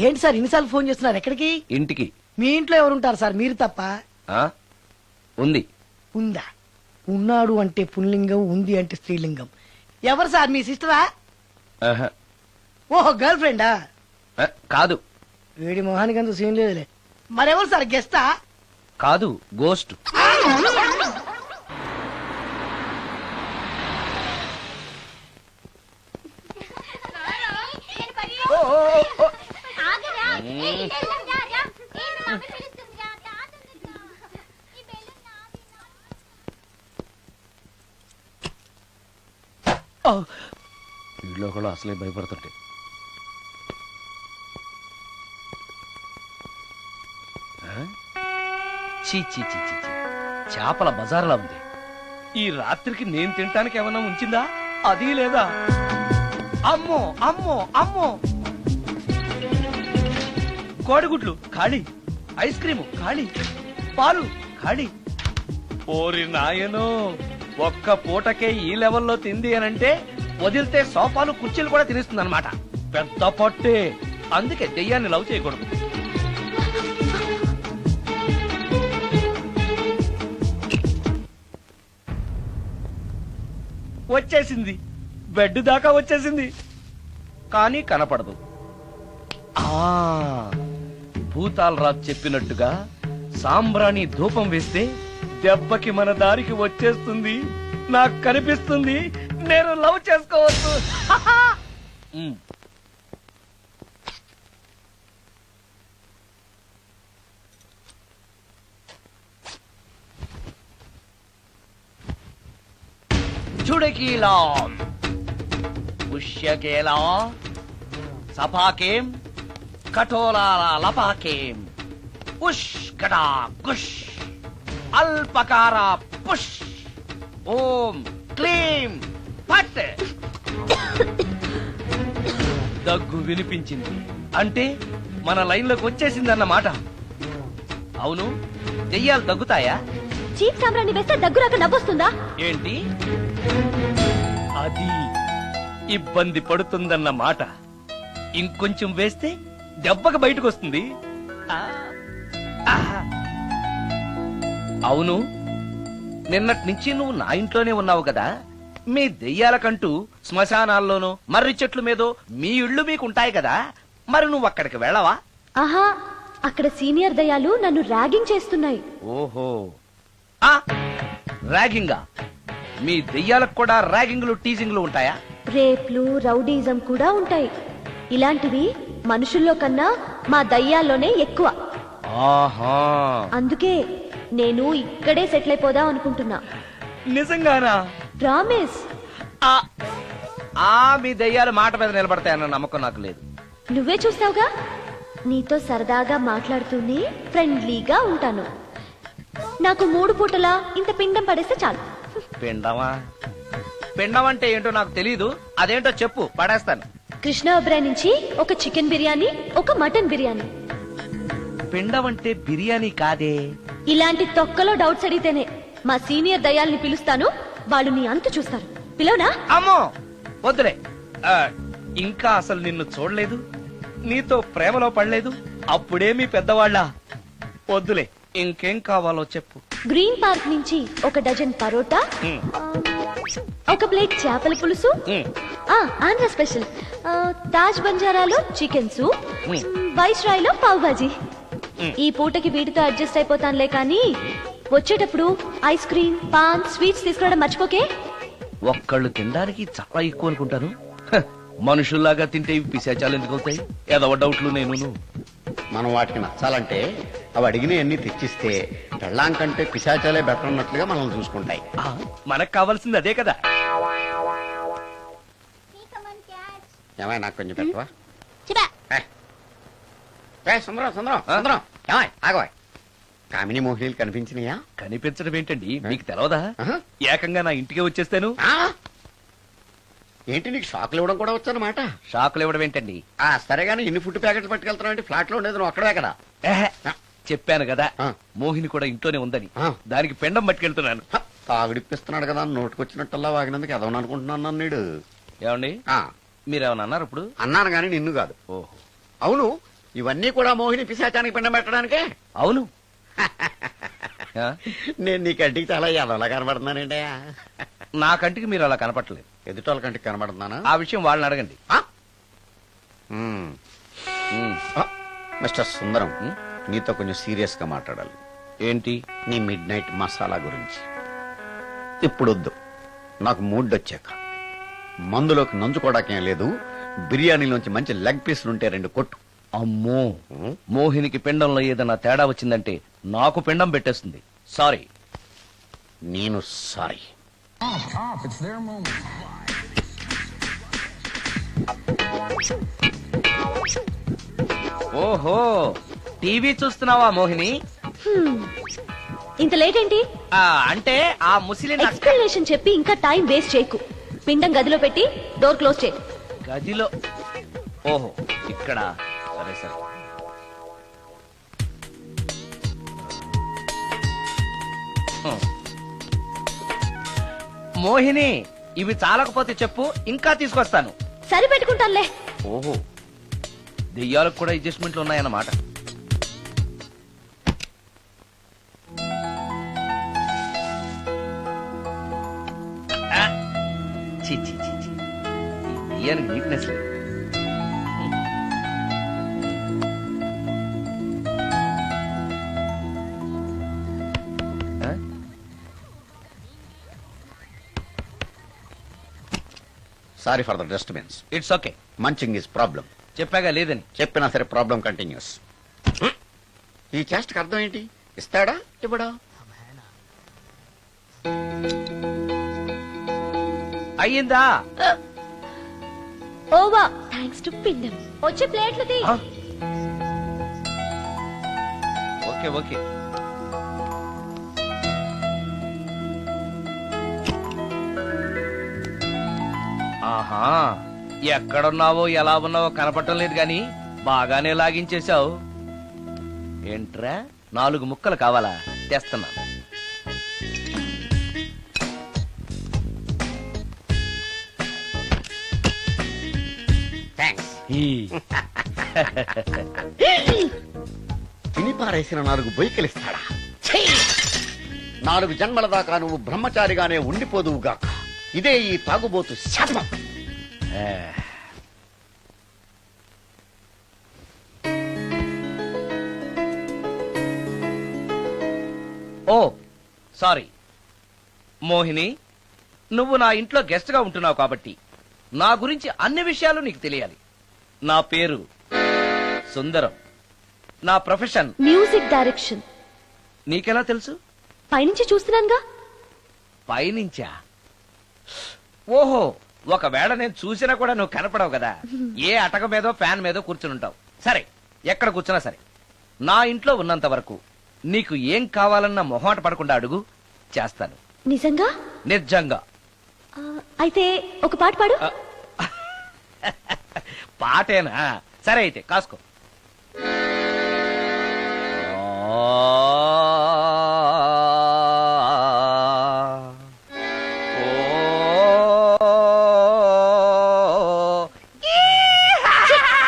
ఏంటి సార్ ఇన్నిసార్లు ఫోన్ చేస్తున్నారు? ఎక్కడికి? ఇంటికి. మీ ఇంట్లో ఎవరుంటారు సార్? మీరు తప్ప. ఉంది. ఉందా? ఉన్నాడు అంటే పుల్లింగం, ఉంది అంటే స్త్రీలింగం. ఎవరు సార్? మీ సిస్టరా? ఓహో, గర్ల్ ఫ్రెండా? కాదు. వీడి మొహానికి అంత సీన్ లేదులే. మరెవరు సార్? గెస్టా? కాదు, గోస్ట్. వీళ్ళు కూడా అసలే భయపడుతుంటే. చీ చీ చీ చీ, చేపల బజార్లా ఉంది. ఈ రాత్రికి నేను తినటానికి ఏమన్నా ఉంచిందా? అది లేదా? అమ్మో అమ్మో అమ్మో, కోడిగుడ్లు ఖాళీ, ఐస్ క్రీము ఖాళీ, పాలు ఖాళీ. ఓరి నాయనో, ఒక్క పూటకే ఈ లెవెల్లో తింది అనంటే వదిలితే సోఫాలు కుర్చీలు కూడా తినేస్తుంది అనమాట. పెద్ద పొట్టే. అందుకే దెయ్యాన్ని లవ్ చేయకూడదు. వచ్చేసింది, బెడ్ దాకా వచ్చేసింది, కానీ కనపడదు. భూతాలరాజు చెప్పినట్టుగా సాంబ్రాణి ధూపం వేస్తే దెబ్బకి మన దారికి వచ్చేస్తుంది. నాకు కనిపిస్తుంది, నేను లవ్ చేసుకోవచ్చు. చుడకీలా పుష్యకేలా సపాకేం కఠోరాల లపాకేం ఉష్ కటా కుష్ అల్పకార పుష్ ఓం క్లీం పట్. దగ్గు వినిపించింది అంటే మన లైన్లోకి వచ్చేసిందన్నమాట. అవును, దెయ్యాలు దగ్గుతాయా? చీప్ సాంబ్రాన్ని వేస్తే దగ్గురాక నవ్వొస్తుందా ఏంటి? అది ఇబ్బంది పడుతుందన్న మాట. ఇంకొంచెం వేస్తే దెబ్బకి బయటకు వస్తుంది. అవును, నిన్నటి నుంచి నువ్వు నా ఇంట్లోనే ఉన్నావు కదా. మీ దెయ్యాలకంటూ శ్మశానాల్లోనూ మర్రి చెట్ల మీదో మీ ఇళ్ళు మీకుంటాయి కదా, మరి నువ్వు అక్కడికి వెళ్ళవా? ఆహా, అక్కడ సీనియర్ దయ్యాలు నన్ను ర్యాగింగ్ చేస్తున్నాయి. ఓహో, ర్యాగింగా? మీ దెయ్యాలకు కూడా ర్యాగింగ్లు టీజింగ్లు ఉంటాయా? రేప్లు, రౌడీజం కూడా ఉంటాయి. ఇలాంటివి మనుషుల్లో కన్నా మా దయ్యాల్లోనే ఎక్కువ. ఆహా, అందుకే నేను ఇక్కడే సెటిల్ అయిపోదాం అనుకుంటున్నా. నిజంగానా? ప్రామిస్. మీ దయ్యాలు మాట మీద నిలబడతాయన్న నమ్మకం నాకు లేదు. నువ్వే చూస్తావుగా, నీతో సరదాగా మాట్లాడుతూనే ఫ్రెండ్లీగా ఉంటాను. నాకు 3 పూటలా ఇంత పిండం పడేస్తే చాలు. పిండమా? పిండం అంటే ఏంటో నాకు తెలీదు, అదేంటో చెప్పు, పడేస్తాను. కృష్ణ ఒబ్రాయ్ నుంచి ఒక చికెన్ బిర్యానీ, ఒక మటన్ బిర్యానీ. పిండం అంటే బిర్యానీ కాదే. ఇలాంటి తొక్కలో డౌట్స్ అడిగితేనే మా సీనియర్ దయ్యాల్ని పిలుస్తాను, వాళ్ళు నీ అంతు చూస్తారు. పిలవనా? అమ్మో వద్దులే. ఇంకా అసలు నిన్ను చూడలేదు, నీతో ప్రేమలో పడలేదు, అప్పుడేమీ పెద్దవాళ్ళ. వద్దులే, ఇంకేం కావాలో చెప్పు. గ్రీన్ పార్క్ నుంచి ఒక డజన్ పరోటా, ఒక ప్లేట్ చేపల పులుసు, ఆంధ్ర స్పెషల్ తాజ్ బంజారాలో చికెన్ సూప్, వైస్ రాయ్లో పావ్ భాజీ. ఈ పూటకి వీటితో అడ్జస్ట్ అయిపోతానులే, కానీ వచ్చేటప్పుడు ఐస్ క్రీమ్, పాన్, స్వీట్స్ తీసుకురావడం మర్చిపోకే. ఒక్కళ్ళు తినడానికి చాలా ఎక్కువ అనుకుంటాను. మనుషుల్లాగా తింటే ఇవి పిశాచాలు ఎందుకు అవుతాయి? ఏదో డౌట్లు నేను. మనం వాటికి నచ్చాలంటే అవి అడిగినవన్నీ తెచ్చిస్తే పెళ్ళాం కంటే పిశాచాలే బెటర్ ఉన్నట్లుగా మనల్ని చూసుకుంటాయి. మనకు కావాల్సింది అదే కదా. ఏమై నాకు కొంచెం పెట్టవా? సుందరం సుందరం సుందరం, ఏమై ఆగవా? కామిని మోహినీలు కనిపించినాయా? కనిపించడం ఏంటండి, మీకు తెలవదా? ఏకంగా నా ఇంటికే వచ్చేస్తాను. ఏంటి, నీకు షాకులు ఇవ్వడం కూడా వచ్చానమాట? షాకులు ఇవ్వడం ఏంటండి? సరేగాని ఇన్ని ఫుడ్ ప్యాకెట్లు పట్టుకెళ్తున్నావు? ఫ్లాట్ లో ఉండేది నువ్వు అక్కడే కదా. చెప్పాను కదా, మోహిని కూడా ఇంట్లోనే ఉందని. దానికి పెండం పట్టుకెళ్తున్నాను. తాగుడిప్పిస్తున్నాడు కదా, నోటుకొచ్చినట్టల్లా వాగినందుకు ఎదవని అనుకుంటున్నాను నీడు. ఏమండి, మీరేమన్నా అన్నారు ఇప్పుడు? అన్నాను గాని నిన్ను కాదు. ఓహో, అవును, ఇవన్నీ కూడా మోహిని పిశాచానికి పిండం పెట్టడానికే. అవును. ఆ? నేను నీ కంటికి చాలా ఎదవలా కనబడుతున్నానండి. నా కంటికి మీరు అలా కనపట్లేదు. ఎదుటోళ్ళ కంటికి కనబడుతున్నానా? ఆ విషయం వాళ్ళని అడగండి. మ్మ్. ఉమ్. మిస్టర్ సుందరం, నీతో కొంచెం సీరియస్ గా మాట్లాడాలి. ఏంటి? నీ మిడ్ నైట్ మసాలా గురించి. ఇప్పుడు వద్దు, నాకు మూడ్ వచ్చాక. మందులోకి నంచుకోవడాకేం లేదు. బిర్యానీలోంచి మంచి లెగ్ పీసులు ఉంటే 2 కొట్టు. అమ్మో, మోహినికి పిండంలో ఏదైనా తేడా వచ్చిందంటే నాకు పిండం పెట్టేస్తుంది. సారీ. నేను సారీ. ఓహో, టీవీ చూస్తున్నావా మోహిని? ఇంత లేట్ ఏంటి? అంటే ఆ ముసిలిన ఎక్స్ప్లెనేషన్ చెప్పి ఇంకా టైం వేస్ట్ చేయకు. పిండం గదిలో పెట్టి డోర్ క్లోజ్ చేయి. గదిలో. ఓహో, ఇక్కడ. సరే సరే. మోహిని, ఇవి చాలకపోతే చెప్పు, ఇంకా తీసుకొస్తాను. సరి పెట్టుకుంటానులే. ఓహో, దెయ్యాలకు కూడా అడ్జస్ట్మెంట్లు ఉన్నాయన్నమాట. ఆ, ఛీ, ఛీ, ఛీ, ఛీ. ఈ దెయ్యానికి నీట్నెస్ లేదు. ఆ? Sorry for the disturbance. It's okay. Munching is problem. చెప్పాగా లేదని. చెప్పినా సరే ప్రాబ్లం కంటిన్యూస్. ఈ చేష్టకి అర్థం ఏంటి? ఇస్తాడా ఇవ్వడా? అయ్యిందా? ఓవా, థ్యాంక్స్ టు పిండం. వచ్చే ప్లేట్లు తీ. ఆ? Okay okay. ఆహా, ఎక్కడున్నావో ఎలా ఉన్నావో కనపడటం లేదు గాని బాగానే లాగించేశావు. ఏంట్రా, 4 ముక్కలు కావాలా? తెస్తున్నాను. థ్యాంక్స్. ఈ. తిని పారేసిన 4 బొయ్యకిలిస్తాడా? 4 జన్మల దాకా నువ్వు బ్రహ్మచారిగానే ఉండిపోదువుగాక. ఇదే ఈ తాగుబోతు శాపం. ఓ సారీ మోహిని, నువ్వు నా ఇంట్లో గెస్ట్ గా ఉంటున్నావు కాబట్టి నా గురించి అన్ని విషయాలు నీకు తెలియాలి. నా పేరు సుందరం. నా ప్రొఫెషన్ మ్యూజిక్ డైరెక్షన్. నీకెలా తెలుసు? పైనుంచి చూస్తున్నానుగా. పైనుంచా? ఓహో, ఒకవేళ నేను చూసినా కూడా నువ్వు కనపడవు కదా. ఏ అటక మీదో ఫ్యాన్ మీదో కూర్చుని ఉంటావు. సరే, ఎక్కడ కూర్చున్నా సరే, నా ఇంట్లో ఉన్నంత వరకు నీకు ఏం కావాలన్న మొహమాట పడకుండా అడుగు, చేస్తాను. నిజంగా? నిజంగా. అయితే ఒక పాట పాడు. పాటేనా? సరే అయితే కాసుకో.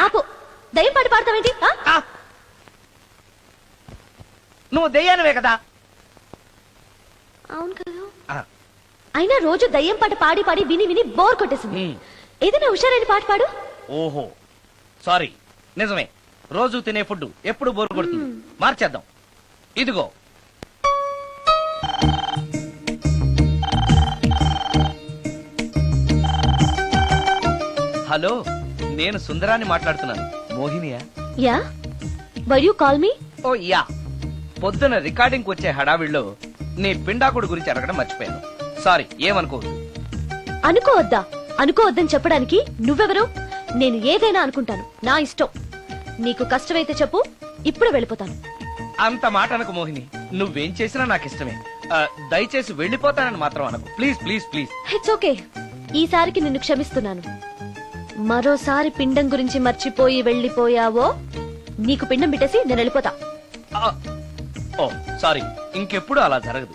ఆపు, దయ్యం పాట పాడతావేంటి? నువ్వు దెయ్యానివే కదా. అవును కదా. అయినా రోజు దయ్యం పాట పాడి పాడి విని విని బోర్ కొట్టేసింది. ఏదైనా హుషారైన పాట పాడు. ఓహో సారీ, నిజమే. రోజు తినే ఫుడ్ ఎప్పుడు బోరు కొడుతుంది. మార్చేద్దాం. ఇదిగో. హలో, నేను సుందరాన్ని మాట్లాడుతున్నాను. మోహినియా? Yeah, were you call me? Oh yeah. పొద్దున రికార్డింగ్ వచ్చే హడావిడిలో నీ పిండాకుడు గురించి అడగడం మర్చిపోయాను. సారీ, ఏమనుకోవద్దు. అనుకోవద్దా? అనుకోవద్దని చెప్పడానికి నువ్వెవరు? నేను ఏదైనా అనుకుంటాను, నా ఇష్టం. నీకు కష్టమైతే చెప్పు, ఇప్పుడు వెళ్ళిపోతాను. అంత మాట అనకు మోహిని. నువ్వేం చేసినా నాకు ఇష్టమే. దయచేసి వెళ్ళిపోతానని మాత్రం అనకు. Please please please. It's okay, ఈసారికి నిన్ను క్షమిస్తున్నాను. మరోసారి పిండం గురించి మర్చిపోయి వెళ్ళిపోయావో నీకు పిండం పెట్టేసి నేను వెళ్ళిపోతా. ఓ సారీ, ఇంకెప్పుడు అలా జరగదు.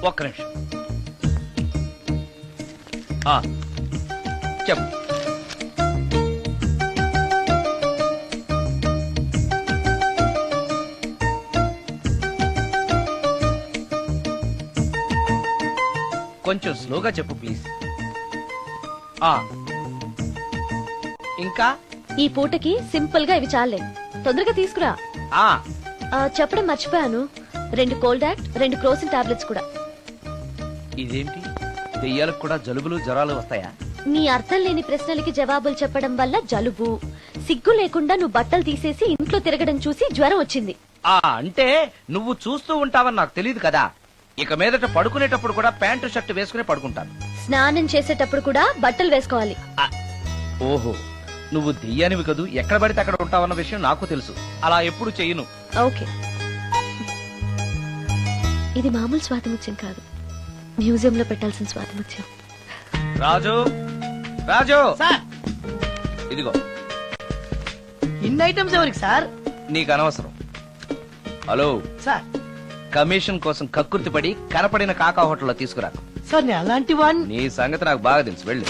ఒక్క నిమిషం. చెప్పు. కొంచెం స్లోగా చెప్పు ప్లీజ్. ఆ ఇంకా ఈ పూటకి సింపుల్ గా ఇవి చాలే, తొందరగా తీసుకురా. ఆ చెప్పడం మర్చిపోయాను, 2 కోల్డాక్ట్ 2 క్రోసిన్ టాబ్లెట్స్ కూడా. ఇదేంటి, దెయ్యాలకు కూడా జలుబులు జ్వరాలు వస్తాయా? నీ అర్థం లేని ప్రశ్నలకి జవాబులు చెప్పడం వల్ల జలుబు, సిగ్గు లేకుండా నువ్వు బట్టలు తీసేసి ఇంట్లో తిరగడం చూసి జ్వరం వచ్చింది. అంటే నువ్వు చూస్తూ ఉంటావని నాకు తెలియదు కదా. ఇక మీదట పడుకునేటప్పుడు కూడా ప్యాంటు షర్ట్ వేసుకుని పడుకుంటాను. స్నానం చేసేటప్పుడు కూడా బట్టలు వేసుకోవాలి. ఆ, ఓహో, నువ్వు దెయ్యానివి కదూ, ఎక్కడ పడితే అక్కడ ఉంటావన్న విషయం నాకు తెలుసు. అలా ఎప్పుడు చెయ్యను. ఓకే, ఇది మామూలు స్వాతిముత్యం కాదు, మ్యూజియం లో పెట్టాల్సిన స్వాతిముత్యం. రాజు, రాజు, సార్ ఇదిగో ఇన్ని ఐటమ్స్ ఎవరికి సార్? నీకు అనవసరం. హలో సార్ కమిషన్ కోసం కక్కుర్తి పడి కనపడిన కాకా హోటల్లో తీసుకురా. సార్ నేను అలాంటి వాడిని. నీ సంగతి నాకు బాగా తెలుసు, వెళ్ళు.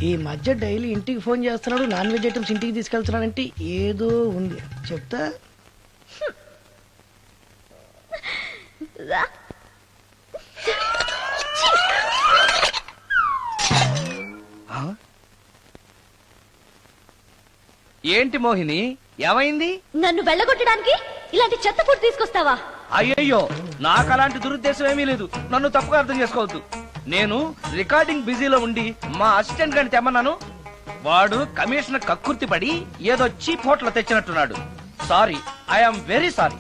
ఈ మధ్య డైలీ ఇంటికి ఫోన్ చేస్తున్నాడు, నాన్ వెజ్ ఐటమ్స్ ఇంటికి తీసుకెళ్తున్నాడంటే ఏదో ఉంది, చెప్తా. ఆ? ఏంటి మోహిని, ఏమైంది? నన్ను వెళ్ళగొట్టడానికి ఇలాంటి చెత్త ఫుడ్ తీసుకొస్తావా? అయ్యయ్యో, నాకు అలాంటి దురుద్దేశం ఏమీ లేదు, నన్ను తప్పుగా అర్థం చేసుకోవద్దు. నేను రికార్డింగ్ బిజీలో ఉండి మా అసిస్టెంట్ గారిని తెమ్మన్నాను. వాడు కమిషనర్ కక్కుర్తి పడి ఏదో చీప్ హోటల్ తెచ్చినట్టున్నాడు. Sorry, I'm very sorry.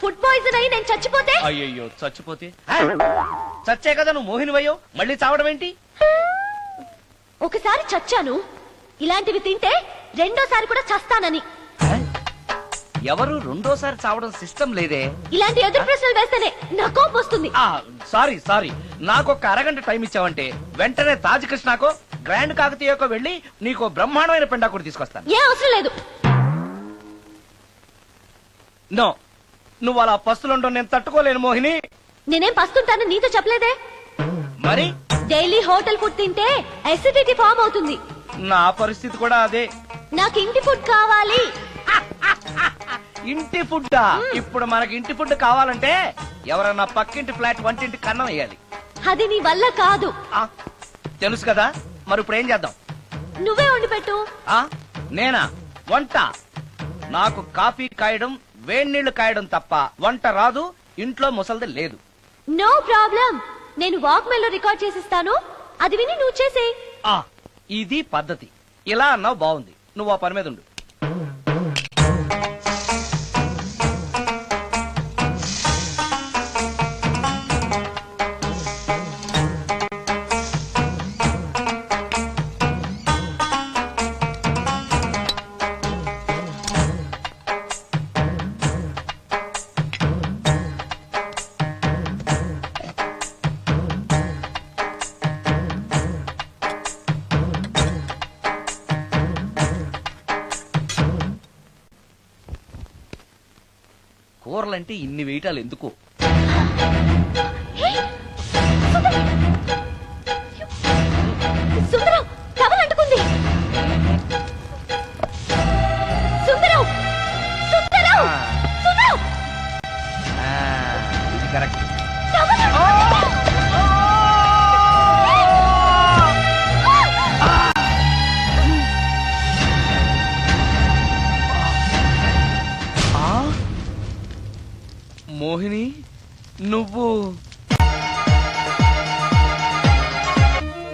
Food poison అయి నేను చచ్చిపోతే? అయ్యయ్యో, చచ్చిపోతే? ఆ? చచ్చే కదా నువ్వు మోహినివయ్యో, మళ్ళీ చావడం ఏంటి? ఒకసారి చచ్చాను, ఇలాంటివి తింటే రెండోసారి కూడా చస్తానని. ఆ? ఎవరు రెండోసారి చావడం సిస్టం లేదే. ఇలాంటి ఎదురు ప్రశ్నలు వేస్తేనే నా కోపం వస్తుంది. సారీ సారీ, నాకు ఒక అరగంట టైం ఇచ్చావంటే వెంటనే తాజ్ కృష్ణాకో గ్రాండ్ కాకతీయకో వెళ్ళి నీకు బ్రహ్మాండమైన పెండాకుడు తీసుకొస్తాను. ఏ అవసరం లేదు. నో, నువ్వు అలా పస్తులుండో నేను తట్టుకోలేను మోహిని. నేనేం పస్తుంటాను నీతో చెప్పలేదే. మరి డైలీ హోటల్ ఫుడ్ తింటే అసిడిటీ ఫామ్ అవుతుంది. నా పరిస్థితి కూడా అదే. నాకు ఇంటి ఫుడ్ కావాలి. ఇంటి ఫుడ్డా? ఇప్పుడు మనకి ఇంటి ఫుడ్ కావాలంటే ఎవరన్నా పక్కింటి ఫ్లాట్ వంటింటి కన్నం వేయాలి. అది నీ వల్ల కాదు. ఆ, తెలుసు కదా, మరి ఇప్పుడు ఏం చేద్దాం? నువ్వే వండి పెట్టు. నేనా వంట? నాకు కాఫీ కాయడం వేడినీళ్లు కాయడం తప్ప వంట రాదు, ఇంట్లో ముసల్ది లేదు. నో ప్రాబ్లం, నేను వాక్మెన్ లో రికార్డ్ చేసిస్తాను, అది విని నువ్వు చేసే. ఇది పద్ధతి. ఇలా అన్నావు, బాగుంది. నువ్వు ఆ పని మీద ఉండు. కూరలంటే ఇన్ని వేయటాలు ఎందుకు? సుందరం, టవల్ అంటుకుంది. సుందరం, సుందరం, సుందరం, ఇది కరెక్ట్. టవల్ మోహిని, నువ్వు